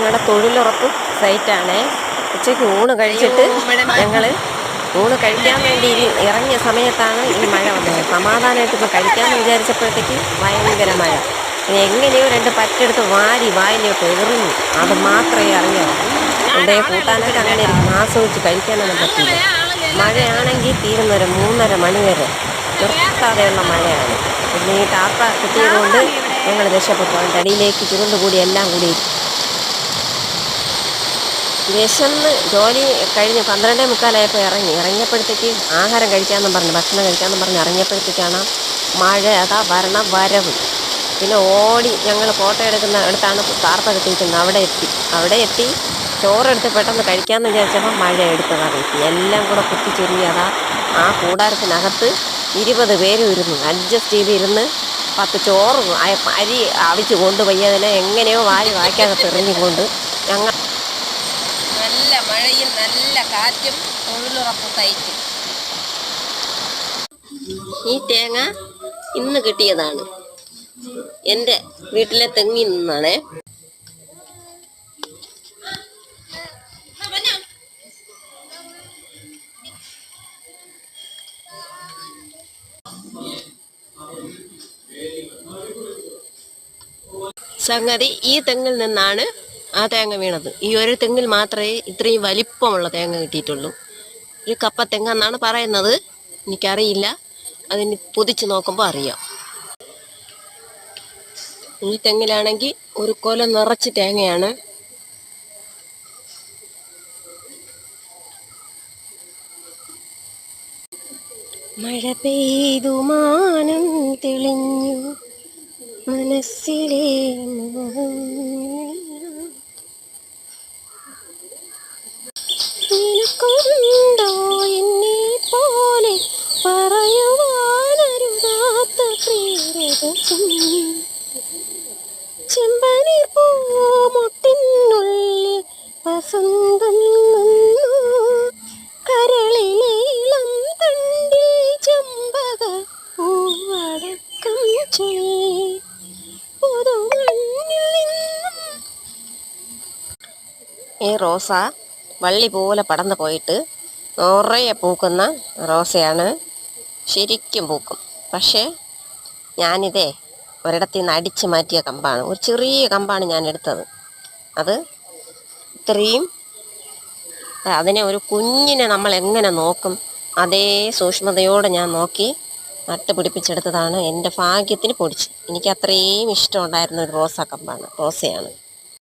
ഞങ്ങളുടെ തൊഴിലുറപ്പ് സൈറ്റാണ്. ഉച്ചയ്ക്ക് ഊണ് കഴിച്ചിട്ട് ഞങ്ങൾ ഊണ് കഴിക്കാൻ വേണ്ടി ഇറങ്ങിയ സമയത്താണ് ഈ മഴ വന്നത്. സമാധാനമായിട്ട് ഇപ്പോൾ കഴിക്കാമെന്ന് വിചാരിച്ചപ്പോഴത്തേക്ക് ഭയങ്കര മഴ. ഇനി എങ്ങനെയോ 2 പറ്റെടുത്ത് വായിലോട്ട് എറിഞ്ഞു. അത് മാത്രമേ അറിയാവൂ. കൊണ്ടേ കൂട്ടാനൊക്കെ അങ്ങനെ ഇരിക്കും, ആസ്വദിച്ച് കഴിക്കാനൊന്നും പറ്റില്ല. മഴയാണെങ്കിൽ തീരുന്നൊരു 3:30 മണി വരെ നിർത്താതെയുള്ള മഴയാണ്. പിന്നെ ഈ ടാപ്പ കിട്ടിയതുകൊണ്ട് ഞങ്ങൾ രക്ഷപ്പെട്ടു. അതിൻ്റെ അടിയിലേക്ക് ചുരുണ്ടുകൂടി എല്ലാം കൂടി വിശന്ന് ജോലി കഴിഞ്ഞ് 12:45 ഇറങ്ങിയപ്പോഴത്തേക്ക് ആഹാരം കഴിക്കാമെന്നും പറഞ്ഞ് ഭക്ഷണം കഴിക്കാമെന്നും പറഞ്ഞ് ഇറങ്ങിയപ്പോഴത്തേക്കാണ് മഴ അതാ വരവ്. പിന്നെ ഓടി ഞങ്ങൾ ഫോട്ടോ എടുത്താണ് ടാർപ്പ കിട്ടിയിരിക്കുന്നത്. അവിടെ എത്തി ചോറെടുത്ത് പെട്ടെന്ന് കഴിക്കാമെന്ന് വിചാരിച്ചപ്പോൾ മഴ എടുത്തതറിയിട്ടി എല്ലാം കൂടെ കുത്തിച്ചൊരുങ്ങി. ആ കൂടാരത്തിനകത്ത് 20 പേരും ഇരുന്നു അഡ്ജസ്റ്റ് ചെയ്തിരുന്ന് 10 ചോറ് അരി അവിച്ച് കൊണ്ടുപോയി അതിനെ എങ്ങനെയോ വായിക്കകത്ത് എറിഞ്ഞുകൊണ്ട് ഞങ്ങൾ നല്ല മഴയും നല്ല കാറ്റും തൊഴിലുറപ്പ് സൈറ്റും. ഈ തേങ്ങ ഇന്ന് കിട്ടിയതാണ്, എൻ്റെ വീട്ടിലെ തെങ്ങിൽ നിന്നാണേ. സംഗതി ഈ തെങ്ങിൽ നിന്നാണ് ആ തേങ്ങ വീണത്. ഈ ഒരു തെങ്ങിൽ മാത്രമേ ഇത്രയും വലിപ്പമുള്ള തേങ്ങ കിട്ടിയിട്ടുള്ളൂ. ഒരു കപ്പ തെങ്ങെന്നാണ് പറയുന്നത്, എനിക്കറിയില്ല. അതിന് പൊതിച്ച് നോക്കുമ്പോൾ അറിയാം. ഈ തെങ്ങിലാണെങ്കിൽ ഒരു കൊല നിറച്ച് തേങ്ങയാണ്. മഴ പെയ്തു മാനം തെളിഞ്ഞു മനസ്സിലെ നിനക്കുണ്ടോ എന്നെ പോലെ പറയുവാനരുതാത്ത പ്രിയരഹസ്യം. ചെമ്പനി പൂമുട്ടിനുള്ളിൽ വസന്തം നിന്നു കരളിലേളം തണ്ടിൽ ചെമ്പക പൂവടക്കം ചൊല്ലി പുതുമണ്ണിൽ നിന്നും. ഈ റോസ വള്ളി പോലെ പടർന്നു പോയിട്ട് നിറയെ പൂക്കുന്ന റോസയാണ്. ശരിക്കും പൂക്കും. പക്ഷേ ഞാനിതേ ഒരിടത്തു നിന്ന് അടിച്ചു മാറ്റിയ കമ്പാണ്. ഒരു ചെറിയ കമ്പാണ് ഞാൻ എടുത്തത്. അത് ഇത്രയും അതിനെ ഒരു കുഞ്ഞിനെ നമ്മൾ എങ്ങനെ നോക്കും അതേ സൂക്ഷ്മതയോടെ ഞാൻ നോക്കി നട്ടുപിടിപ്പിച്ചെടുത്തതാണ്. എൻ്റെ ഭാഗ്യത്തിന് പൊടിച്ച്. എനിക്ക് അത്രയും ഇഷ്ടമുണ്ടായിരുന്ന ഒരു റോസയാണ്.